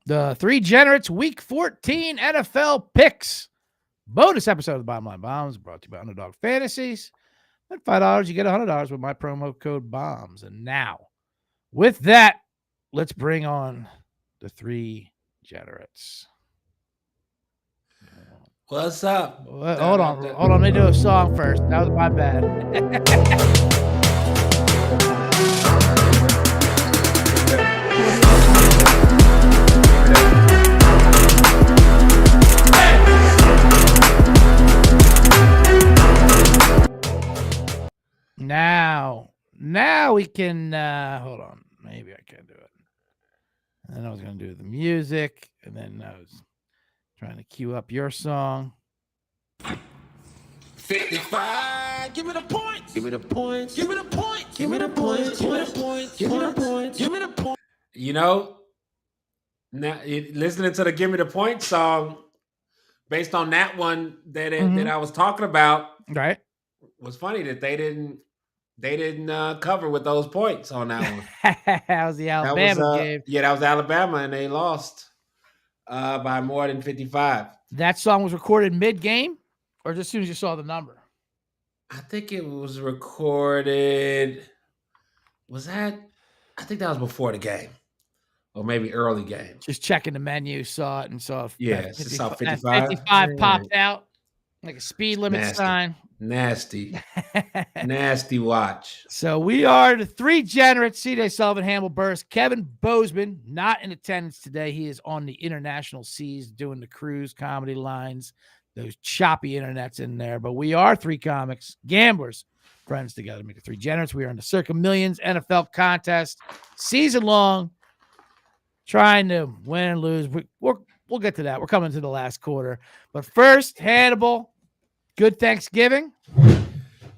The Three Generates Week 14 NFL Picks. Bonus episode of the Bottom Line Bombs brought to you by Underdog Fantasies. At $5, you get $100 with my promo code BOMBS. And now, with that, let's bring on the Three Generates. What's up? Hold on. Let me do a song first. That was my bad. Now we can hold on. Maybe I can do it. And then I was going to do the music, and then I was trying to cue up your song. 55. Give me the points. Give me the points. Give me the points. Give me the points. Give me the points. Give me the points. Give me the points. You know, now listening to the "Give Me the Points" song, based on that one that I was talking about, right? Was funny that they didn't cover with those points on that one. That was the Alabama game. Yeah, that was Alabama, and they lost by more than 55. That song was recorded mid-game, or just as soon as you saw the number? I think it was recorded. I think that was before the game, or maybe early game. Just checking the menu, saw it, and saw. Yeah, 55. 55 popped out like a speed limit sign. Nasty watch. So we are the Three Generates. C.J. Sullivan, Hannibal Buress, Kevin Bozeman, not in attendance today. He is on the international seas doing the cruise comedy lines, those choppy internets in there. But we are three comics, gamblers, friends together, make the Three Generates. We are in the Circa Millions NFL contest, season long, trying to win and lose. We'll get to that. We're coming to the last quarter. But first, Hannibal, good Thanksgiving.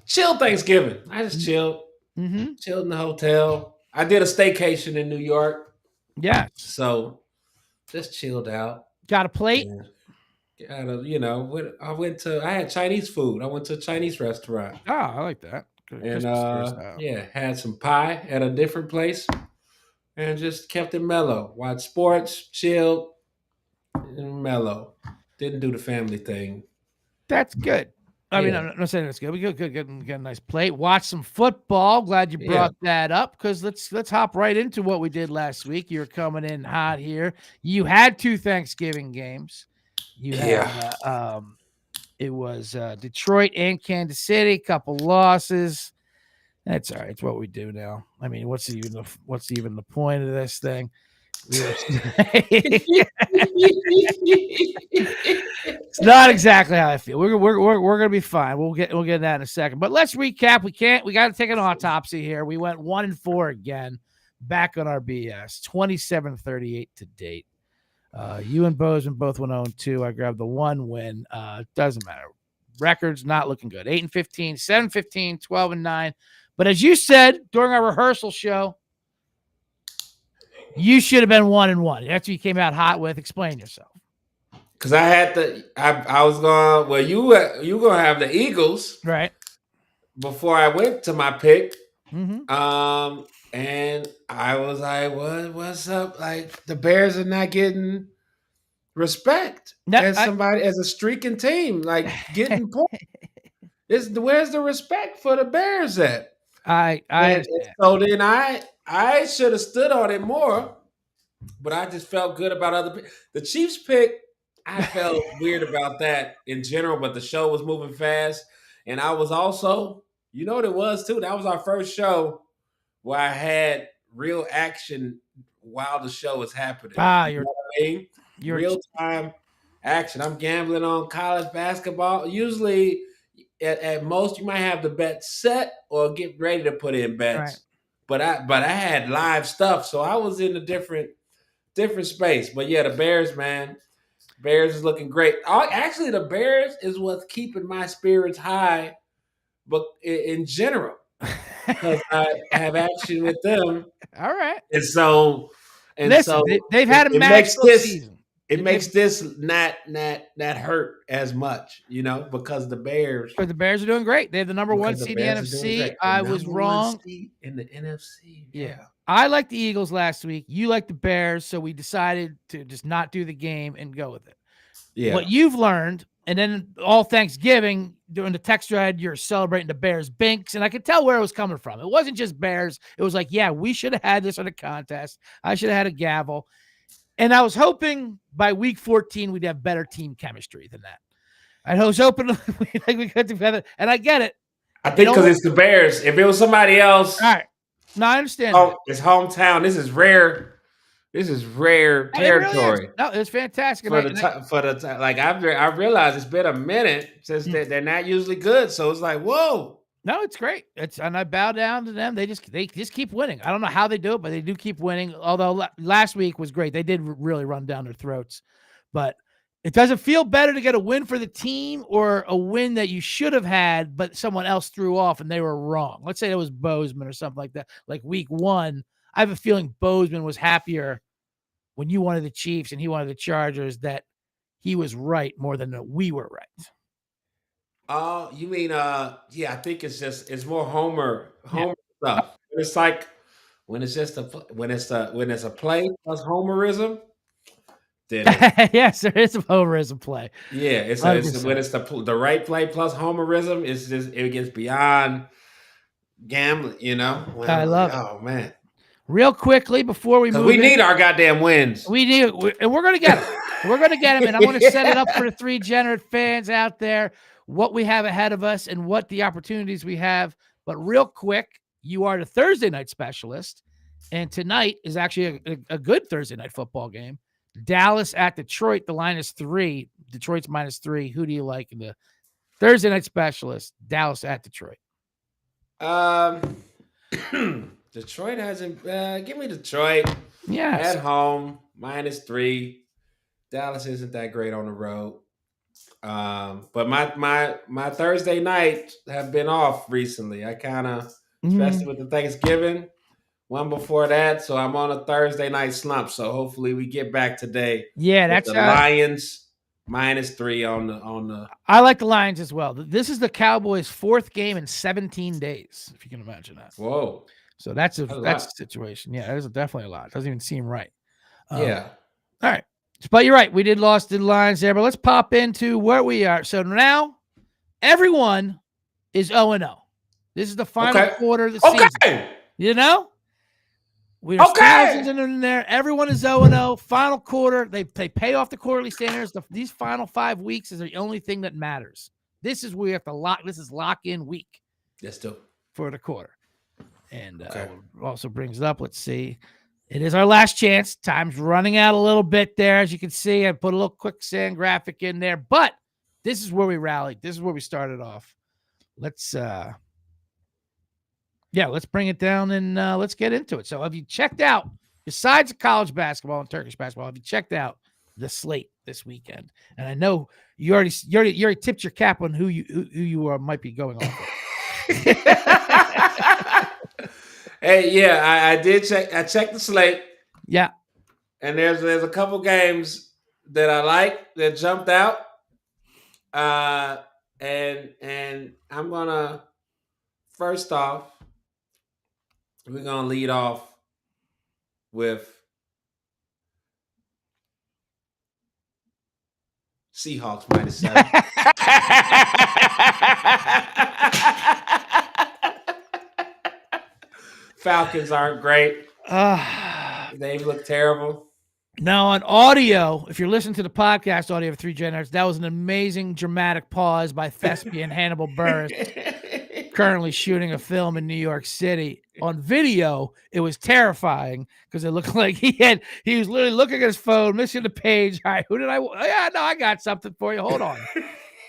Chill Thanksgiving. I just chilled. Chilled in the hotel. I did a staycation in New York. Yeah. So just chilled out. Got a plate? I had Chinese food. I went to a Chinese restaurant. Oh, I like that. Good. And had some pie at a different place and just kept it mellow. Watched sports, chilled, and mellow. Didn't do the family thing. That's good. I mean, I'm not saying that's good. We get a nice plate. Watch some football. Glad you brought that up, because let's hop right into what we did last week. You're coming in hot here. You had 2 Thanksgiving games. You had it was Detroit and Kansas City, couple losses. That's all right. It's what we do now. I mean, what's even the point of this thing? It's not exactly how I feel. We're gonna be fine. We'll get that in a second. But let's recap. We got to take an autopsy here. We went 1-4 again. Back on our BS. 27-38 to date. You and Bozeman both went 0-2. I grabbed the 1 win. Doesn't matter. Records not looking good. 8-15, 7-15, 12-9. But as you said during our rehearsal show, you should have been 1-1. That's what you came out hot with. Explain yourself. Because I was going, well, you going to have the Eagles. Right. Before I went to my pick. Mm-hmm. And I was like, what's up? Like, the Bears are not getting respect as a streaking team, like getting points. Where's the respect for the Bears at? So then I should have stood on it more, but I just felt good about the Chiefs pick. I felt weird about that in general, but the show was moving fast. And I was also, you know what it was too? That was our first show where I had real action while the show was happening. You know what I mean? Real time action. I'm gambling on college basketball. Usually, at most, you might have the bet set or get ready to put in bets. Right. But I had live stuff, so I was in a different space. But yeah, the Bears, man. Bears is looking great. Actually, the Bears is what's keeping my spirits high, but in general, because I have action with them. All right. And so they've had a magical season. It makes this not hurt as much, because the Bears. But the Bears are doing great. They have the number 1 seed in the NFC. I was wrong in the NFC. Yeah. I liked the Eagles last week. You liked the Bears, so we decided to just not do the game and go with it. Yeah. What you've learned, and then all Thanksgiving during the text thread, you're celebrating the Bears binks, and I could tell where it was coming from. It wasn't just Bears. It was like, yeah, we should have had this on a contest. I should have had a gavel. And I was hoping by week 14 we'd have better team chemistry than that. I was hoping we could together, and I get it. I think because it's the Bears. If it was somebody else, all right. No, I understand. It's hometown. This is rare. This is rare territory. Really no, it's fantastic. For the like I realized it's been a minute since they're not usually good. So it's like, whoa. No, it's great. And I bow down to them. They just keep winning. I don't know how they do it, but they do keep winning. Although last week was great. They did really run down their throats. But it doesn't feel better to get a win for the team or a win that you should have had, but someone else threw off and they were wrong. Let's say it was Bozeman or something like that. Like week 1, I have a feeling Bozeman was happier when you wanted the Chiefs and he wanted the Chargers that he was right more than that we were right. Oh, you mean yeah, I think it's more Homer stuff. It's like when it's a play plus Homerism. Yes, there is a Homerism play. Yeah, it's when it's the right play plus Homerism. It's just it gets beyond gambling. You know, I love it. Oh man. Real quickly before we move, we need our goddamn wins. We need, and we're gonna get them. We're gonna get them, and I want to set it up for the 3 Degenerate fans out there. What we have ahead of us and what the opportunities we have. But real quick, you are the Thursday night specialist, and tonight is actually a good Thursday night football game. Dallas at Detroit. The line is 3. Detroit's -3. Who do you like in the Thursday night specialist? Dallas at Detroit. Detroit hasn't. Give me Detroit. Yes. At home, -3. Dallas isn't that great on the road. But my Thursday nights have been off recently. I kind of, especially with the Thanksgiving one before that, so I'm on a Thursday night slump. So hopefully we get back today. Yeah, that's the Lions -3 on the. I like the Lions as well. This is the Cowboys' 4th game in 17 days, if you can imagine that. Whoa! So that's a situation. Yeah, that is definitely a lot. It doesn't even seem right. Yeah. All right. But you're right. We did lost the Lions there, but let's pop into where we are. So now everyone is 0-0. This is the final quarter of the season. You know? There's thousands in there. Everyone is 0-0. Final quarter. They pay off the quarterly standards. These final 5 weeks is the only thing that matters. This is where we have to lock. This is lock-in week. Yes, too. For the quarter. And also brings it up. Let's see. It is our last chance. Time's running out a little bit there. As you can see, I put a little quicksand graphic in there. But this is where we rallied. This is where we started off. Let's bring it down and let's get into it. So have you checked out, besides college basketball and Turkish basketball, have you checked out the slate this weekend? And I know you already tipped your cap on who you might be going on for. Hey, yeah, I did check. I checked the slate. Yeah, and there's a couple games that I like that jumped out. And I'm gonna first off, we're gonna lead off with Seahawks -7. Falcons aren't great. They look terrible. Now on audio, if you're listening to the podcast audio of 3 Degenerates, that was an amazing dramatic pause by thespian Hannibal Buress, currently shooting a film in New York City. On video, it was terrifying because it looked like he was literally looking at his phone, missing the page. All right, who did I? Yeah, no, I got something for you. Hold on.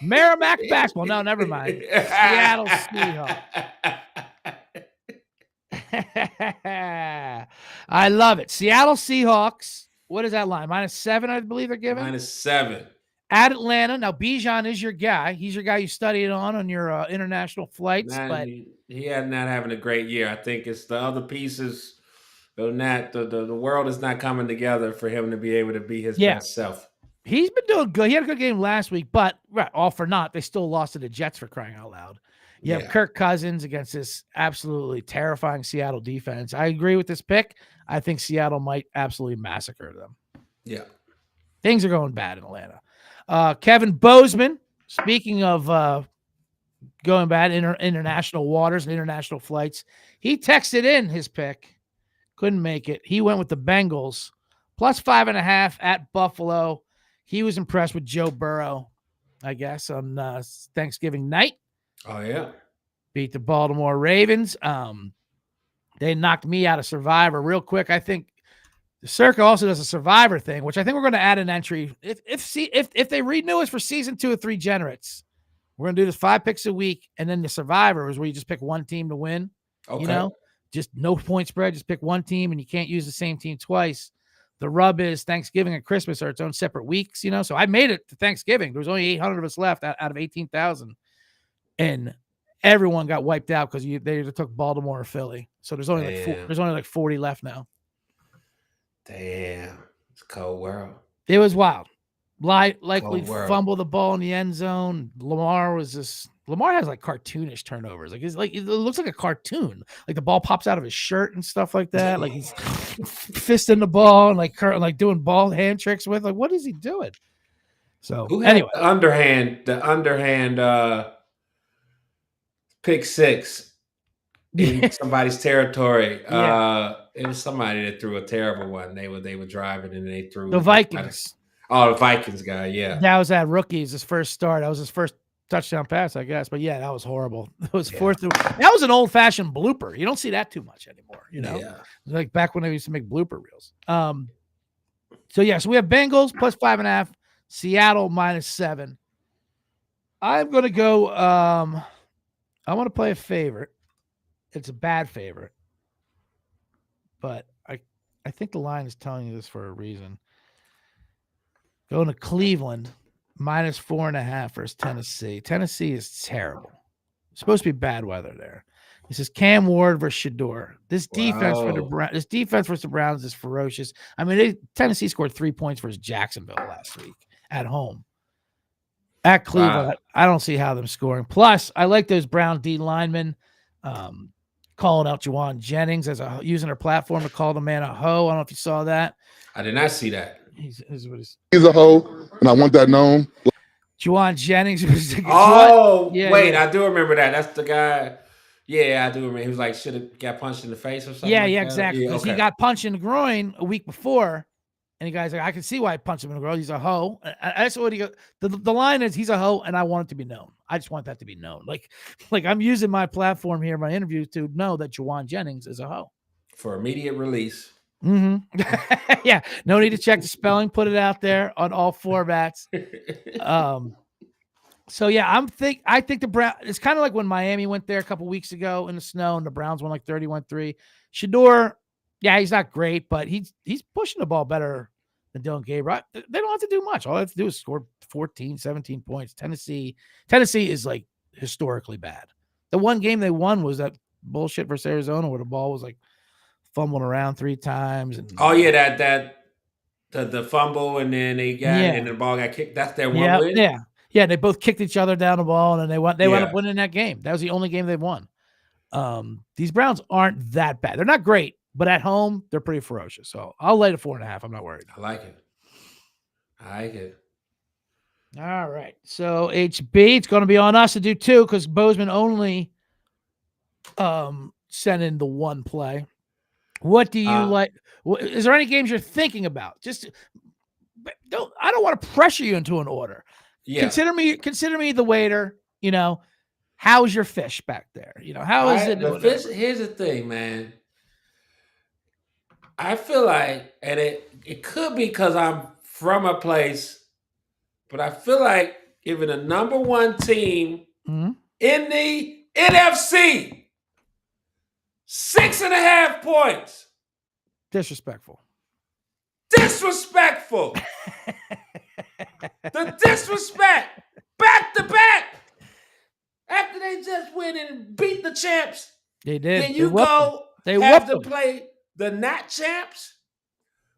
Merrimack basketball. No, never mind. Seattle Seahawks. I love it. Seattle Seahawks. What is that line? -7, I believe they're giving. -7. At Atlanta. Now, Bijan is your guy. He's your guy you studied on your international flights. But he had not having a great year. I think it's the other pieces. The world is not coming together for him to be able to be his best self. He's been doing good. He had a good game last week, but all for naught. They still lost to the Jets, for crying out loud. You have Kirk Cousins against this absolutely terrifying Seattle defense. I agree with this pick. I think Seattle might absolutely massacre them. Yeah. Things are going bad in Atlanta. Kevin Bozeman, speaking of going bad international waters and international flights, he texted in his pick. Couldn't make it. He went with the Bengals plus 5.5 at Buffalo. He was impressed with Joe Burrow, I guess, on Thanksgiving night. Oh, yeah. Beat the Baltimore Ravens. They knocked me out of Survivor real quick. I think the Circa also does a Survivor thing, which I think we're going to add an entry. If they renew us for season 2 of 3 Generates, we're going to do this 5 picks a week, and then the Survivor is where you just pick one team to win. Okay. You know, just no point spread. Just pick one team, and you can't use the same team twice. The rub is Thanksgiving and Christmas are its own separate weeks, you know. So I made it to Thanksgiving. There was only 800 of us left out of 18,000, and everyone got wiped out because they either took Baltimore or Philly. So there's only like 40 left now. Damn, it's a cold world. It was wild. Likely fumble the ball in the end zone. Lamar has like cartoonish turnovers. Like it looks like a cartoon. Like the ball pops out of his shirt and stuff like that. Like he's fisting the ball and like doing ball hand tricks with. Like, what is he doing? So anyway, the underhand pick six in somebody's territory. Yeah. It was somebody that threw a terrible one. They were driving and they threw the Vikings. Oh, the Vikings guy, yeah. That was that rookie's his first start. That was his first touchdown pass, I guess. But yeah, that was horrible. It was fourth. That was an old-fashioned blooper. You don't see that too much anymore, you know? Yeah. Like back when they used to make blooper reels. So we have Bengals plus 5.5, Seattle -7. I'm gonna go. I want to play a favorite. It's a bad favorite, but I think the line is telling you this for a reason. Going to Cleveland, -4.5 versus Tennessee. Tennessee is terrible. It's supposed to be bad weather there. This is Cam Ward versus Shador. This defense versus the Browns is ferocious. I mean, Tennessee scored 3 points versus Jacksonville last week at home. At Cleveland, I don't see how them scoring. Plus, I like those Brown D linemen calling out Juwan Jennings using her platform to call the man a hoe. I don't know if you saw that. I did not see that. He's a hoe, and I want that known. Juwan Jennings was wait, I do remember that. That's the guy. Yeah, I do remember. He was like, should have got punched in the face or something. Yeah, exactly. Because he got punched in the groin a week before, and the guy's like, I can see why I punched him in the groin. He's a hoe. That's what he goes. The line is, he's a hoe, and I want it to be known. I just want that to be known. Like I'm using my platform here, my interviews, to know that Juwan Jennings is a hoe for immediate release. Mm-hmm. Yeah, no need to check the spelling. Put it out there on all formats. So yeah, I think the Brown. It's kind of like when Miami went there a couple weeks ago in the snow, and the Browns won like 31-3. Shador, yeah, he's not great, but he's pushing the ball better than Dylan Gabriel. They don't have to do much. All they have to do is score 14, 17 points. Tennessee is like historically bad. The one game they won was that bullshit versus Arizona where the ball was like fumbling around 3 times. And the fumble, and then and the ball got kicked. That's their one win. Yeah. They both kicked each other down the ball, and then they went up winning that game. That was the only game they won. These Browns aren't that bad. They're not great, but at home they're pretty ferocious. So I'll lay the 4.5. I'm not worried. I like it. All right. So HB, it's going to be on us to do 2 because Bozeman only sent in the 1 play. What do you like? Is there any games you're thinking about? I don't want to pressure you into an order. Yeah. Consider me the waiter. You know, how's your fish back there? You know, how is it? The fish. Here's the thing, man. I feel like, and it could be because I'm from a place, but I feel like giving the number 1 team in the NFC 6.5 points. Disrespectful. The disrespect. Back to back. After they just went and beat the champs. They did. Then you have to play the not champs.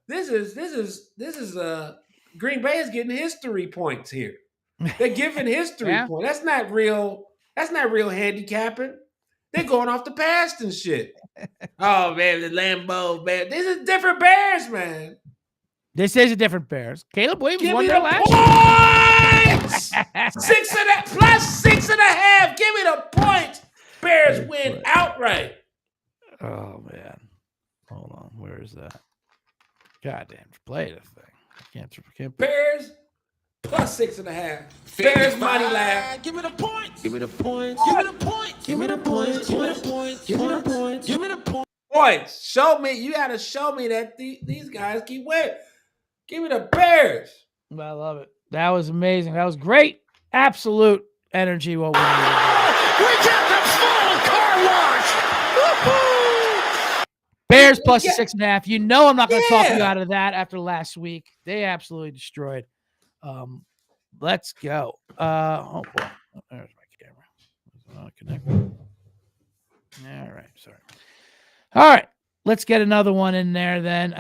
This is Green Bay is getting history points here. They're giving history points. That's not real That's not real handicapping. They're going off the past and shit. Oh man, the Lambeau Bears. These are different Bears, man. This is a different Bears. Caleb Williams Give won me there the last points. 6.5+6.5. Give me the points. Bears win outright. Oh man, hold on. Where is that? Goddamn, play this thing. I can't. Bears +6.5. Bears money line. Give me the points. Give me the points. Give me the points. Give me the points. Give me the points. Give me the points. Give me the points. Points. Show me. You got to show me that these guys keep winning. Give me the Bears. I love it. That was amazing. That was great. Absolute energy. What we needed. We got the full car wash. Woo-hoo! Bears plus the 6.5. You know I'm not going to talk you out of that after last week. They absolutely destroyed. Let's go. Oh boy. Oh, there's my camera. It's not connected. All right. Sorry. All right. Let's get another one in there then.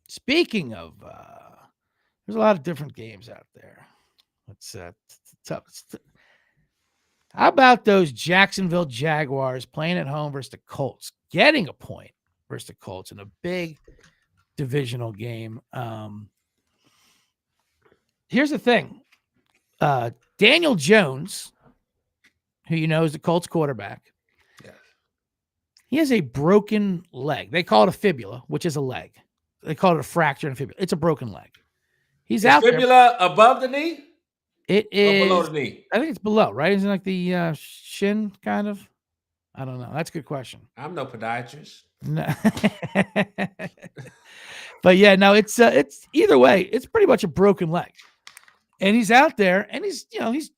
Speaking of, there's a lot of different games out there. Let's how about those Jacksonville Jaguars playing at home versus the Colts, getting a point versus the Colts in a big divisional game? Here's the thing. Daniel Jones, who you know is the Colts quarterback, he has a broken leg. They call it a fibula, which is a leg. They call it a fracture and fibula. It's a broken leg. He's out there. Fibula above the knee? It is or below the knee. I think it's below, right? Isn't it like the shin kind of? I don't know. That's a good question. I'm no podiatrist. No. But yeah, no, it's either way, it's pretty much a broken leg. And he's out there and he's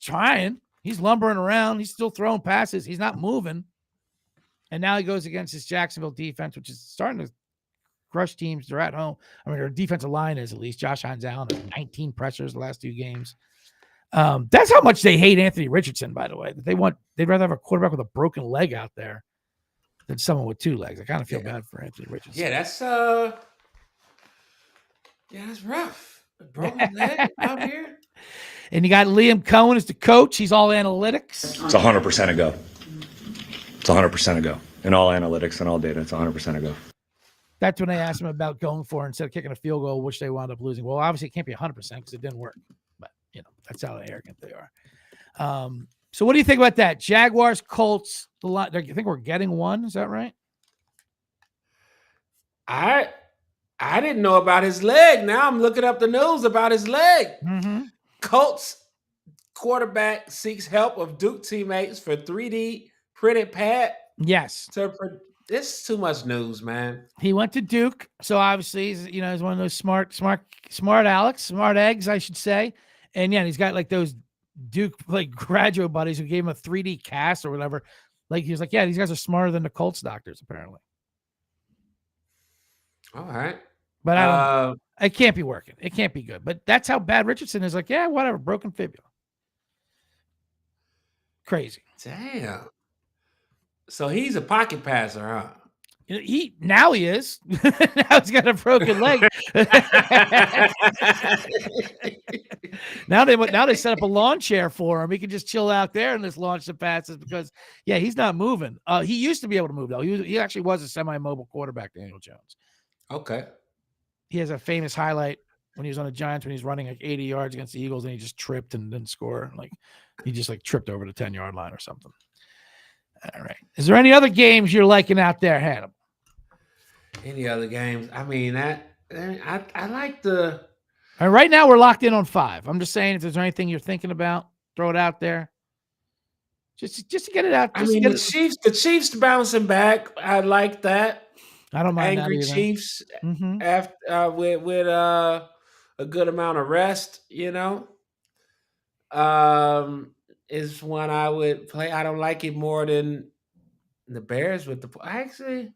trying. He's lumbering around. He's still throwing passes. He's not moving. And now he goes against this Jacksonville defense, which is starting to crush teams. They're at home. I mean, their defensive line is at least. Josh Hines Allen has 19 pressures the last 2 games. That's how much they hate Anthony Richardson, by the way. They'd rather have a quarterback with a broken leg out there than someone with 2 legs. I kind of feel bad for Anthony Richardson. Yeah, that's rough. A broken leg out here. And you got Liam Cohen as the coach. He's all analytics. It's 100% a go. It's 100% a go. In all analytics and all data, it's 100% a go. That's when they asked him about going for it instead of kicking a field goal, which they wound up losing. Well, obviously it can't be 100% because it didn't work. But, that's how arrogant they are. So what do you think about that? Jaguars, Colts, the line. I think we're getting 1. Is that right? I didn't know about his leg. Now I'm looking up the news about his leg. Mm-hmm. Colts quarterback seeks help of Duke teammates for 3D printed pad. Yes. This is too much news, man. He went to Duke, so obviously he's one of those smart eggs, I should say. And yeah, he's got like those Duke like graduate buddies who gave him a 3D cast or whatever. Like he was like, yeah, these guys are smarter than the Colts doctors apparently. All right, but I don't know. It can't be working. It can't be good. But that's how bad Richardson is. Like, yeah, whatever, broken fibula. Crazy. Damn. So he's a pocket passer, huh? Now he is. Now he's got a broken leg. Now they set up a lawn chair for him. He can just chill out there and just launch the passes because he's not moving. He used to be able to move though. He actually was a semi-mobile quarterback, Daniel Jones. Okay. He has a famous highlight when he was on the Giants when he's running like 80 yards against the Eagles and he just tripped and didn't score. Like he just like tripped over the 10-yard line or something. All right. Is there any other games you're liking out there, Hannibal? Any other games? I mean, I like the. And right now we're locked in on 5. I'm just saying, if there's anything you're thinking about, throw it out there. Just to get it out. I mean, the Chiefs bouncing back. I like that. I don't mind angry that Chiefs after with a good amount of rest. Is one I would play. I don't like it more than the Bears with the actually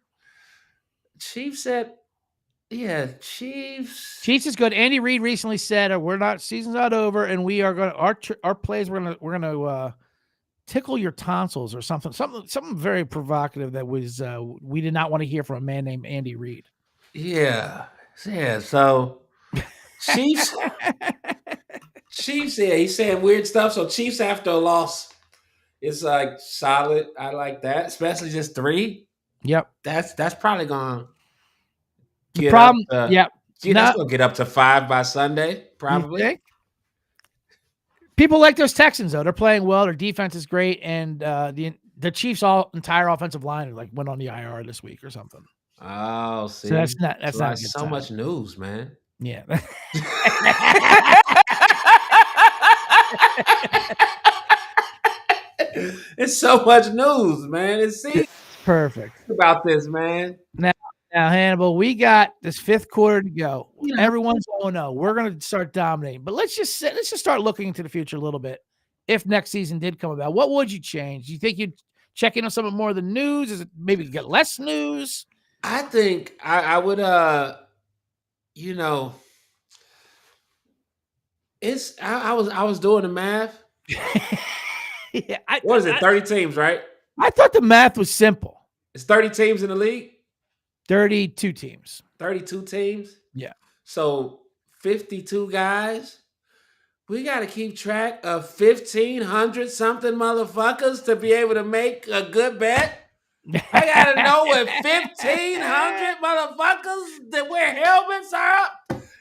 Chiefs Chiefs. Chiefs is good. Andy Reid recently said, season's not over, and we are going to our plays. We're gonna tickle your tonsils or something very provocative that was we did not want to hear from a man named Andy Reid. Yeah. So Chiefs Chiefs, yeah, he's saying weird stuff. So Chiefs after a loss is like solid. I like that, especially just 3. Yep. That's probably gonna The get problem, up to, yep. that's gonna get up to 5 by Sunday, probably. People like those Texans though. They're playing well. Their defense is great, and the Chiefs' entire offensive line went on the IR this week or something. Oh, see, so that's not so much news, man. Yeah. It's so much news, man. It's perfect about this, man. Now, Hannibal, we got this 5th quarter to go. Everyone's 0-0. We're going to start dominating, but let's just start looking into the future a little bit. If next season did come about, what would you change? Do you think you'd check in on some more of the news? Is it maybe get less news? I think I would. It's I was doing the math. Yeah, what is it? 30 teams, right? I thought the math was simple. It's 30 teams in the league. 32 teams. 32 teams. Yeah. So 52 guys. We got to keep track of 1,500 something motherfuckers to be able to make a good bet. I got to know if 1,500 motherfuckers that wear helmets are up.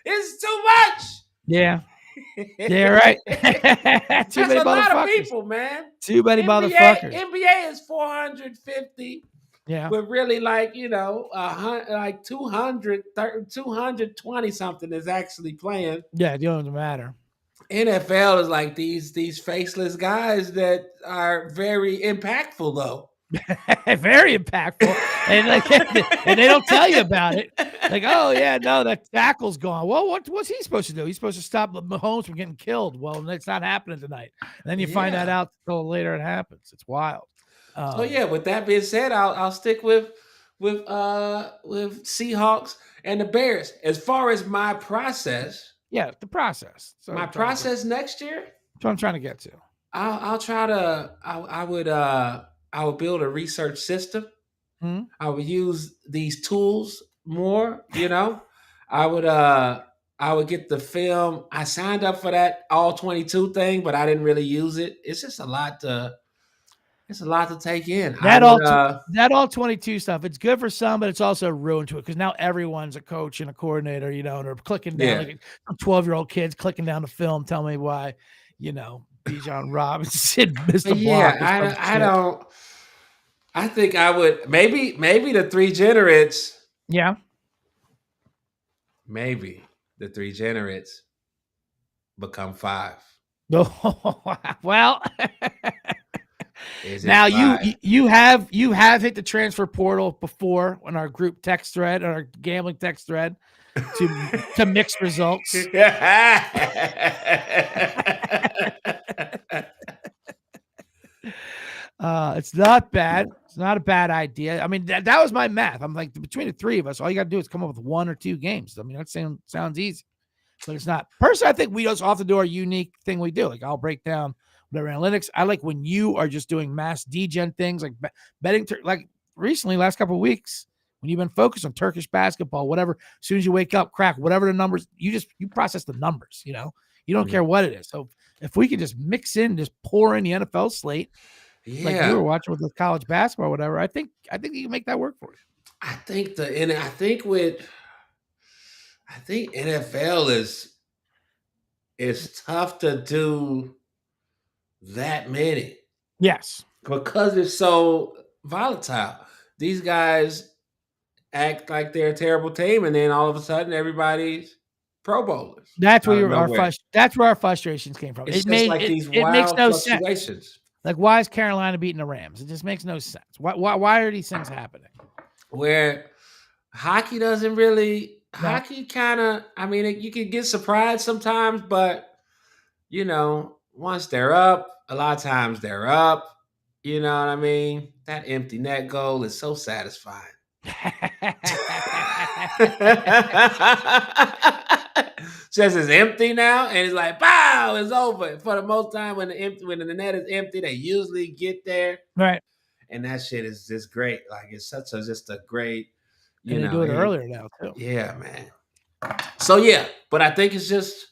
It's too much. Yeah. Yeah, right. That's a lot of people, man. Too many motherfuckers. NBA is 450. Yeah. But really, like 220 something is actually playing. Yeah, it doesn't matter. NFL is like these faceless guys that are very impactful, though. Very impactful, and they don't tell you about it. Like, oh yeah, no, that tackle's gone. Well, what's he supposed to do? He's supposed to stop Mahomes from getting killed. Well, it's not happening tonight. And then you find that out until later it happens. It's wild. So yeah, with that being said, I'll stick with Seahawks and the Bears. As far as my process, the process. So my process next year. That's what I'm trying to get to. I'll try to. I would build a research system. Mm-hmm. I would use these tools more. I would get the film. I signed up for that all 22 thing, but I didn't really use it. It's just a lot to take in. That all 22 stuff. It's good for some, but it's also a ruin to it because now everyone's a coach and a coordinator. And they're clicking down like 12-year-old kids clicking down the film. Tell me why, Bijan Robinson missed the block. I don't. I think I would maybe the 3 generates. Yeah. Maybe the 3 generates become 5. Oh, well. Now you have hit the transfer portal before on our group text thread, on our gambling text thread, to mixed results. It's not bad. It's not a bad idea. I mean, that was my math. I'm like, between the 3 of us, all you got to do is come up with 1 or 2 games. I mean, that sounds easy, but it's not. Personally, I think we just often do our unique thing we do. Like, I'll break down whatever analytics. I like when you are just doing mass degen things like betting, like recently, last couple of weeks, when you've been focused on Turkish basketball, whatever. As soon as you wake up, crack whatever the numbers, you process the numbers. You don't care what it is. So if we could just mix in, just pour in the NFL slate. Yeah. Like we were watching with the college basketball or whatever. I think you can make that work for you. I think NFL is tough to do that many. Yes. Because it's so volatile. These guys act like they're a terrible team, and then all of a sudden everybody's Pro Bowlers. That's where our frustrations came from. It makes no sense. Like, why is Carolina beating the Rams? It just makes no sense. Why are these things happening? Where hockey doesn't really hockey kind of, I mean, you can get surprised sometimes, but once they're up, a lot of times they're up. You know what I mean? That empty net goal is so satisfying. Says it's empty now, and it's like, pow, it's over. For the most time, when the net is empty, they usually get there, right? And that shit is just great. Like, it's just a great, and they do it earlier now too. Yeah, man. So yeah, but I think it's just,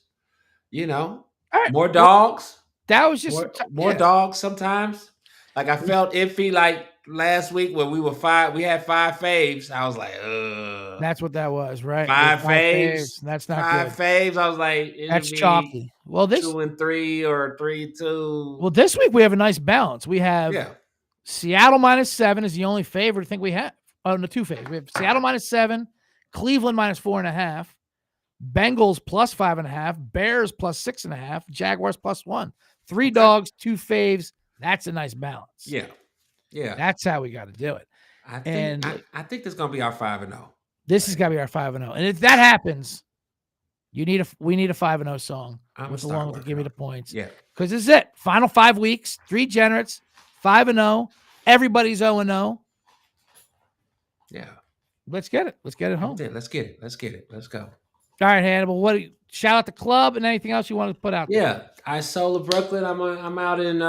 I right. More dogs. That was just more dogs sometimes. Like I felt iffy like last week when we had 5 faves. I was like, ugh. That's what that was, right? 5 faves. That's not 5 good. faves. I was like, that's chalky. Well, 2 and 3 or 3-2. Well, this week we have a nice balance. We have Seattle -7 is the only favorite I think we have. Oh, no, 2 favorites. We have Seattle -7, Cleveland -4.5, Bengals +5.5, Bears +6.5, Jaguars +1. 3 dogs, 2 faves. That's a nice balance. Yeah. That's how we got to do it. I think this is gonna be our 5-0. This has got to be our 5-0. And if that happens, we need a 5-0 song. Along with Give Me the Points. Yeah. Because this is it. Final 5 weeks, 3 generates, 5-0. Everybody's 0-0. Yeah. Let's get it. Let's get it home. Let's get it. Let's go. All right, Hannibal. Shout out the club and anything else you want to put out there? Yeah. I Solar Brooklyn. I'm out in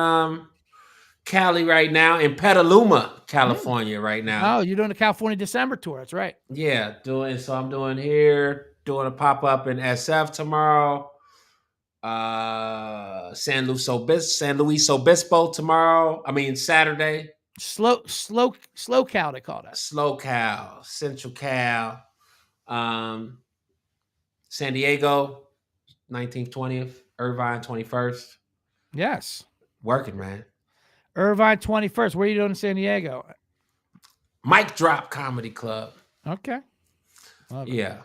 Cali right now, in Petaluma, California right now. Oh, you're doing the California December tour. That's right. Yeah, I'm doing a pop-up in SF tomorrow. San Luis Obispo tomorrow. Saturday. Slow Cal, they call that. Slow Cal, Central Cal. San Diego, 19th, 20th, Irvine, 21st. Yes. Working, man. Irvine 21st. Where are you doing in San Diego? Mic Drop Comedy Club. Okay. Yeah.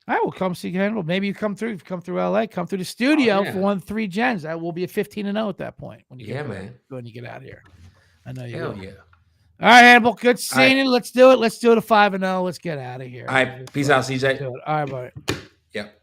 All right, we'll come see Hannibal. Maybe you come through LA, come through the studio for 1-3 gens. That will be a 15-0 at that point when you get when you get out of here. I know you will. Yeah. All right, Hannibal. Good seeing you. Let's do it. Let's do it a 5-0. Let's get out of here. All right. Peace out, CJ. All right, buddy. Yep.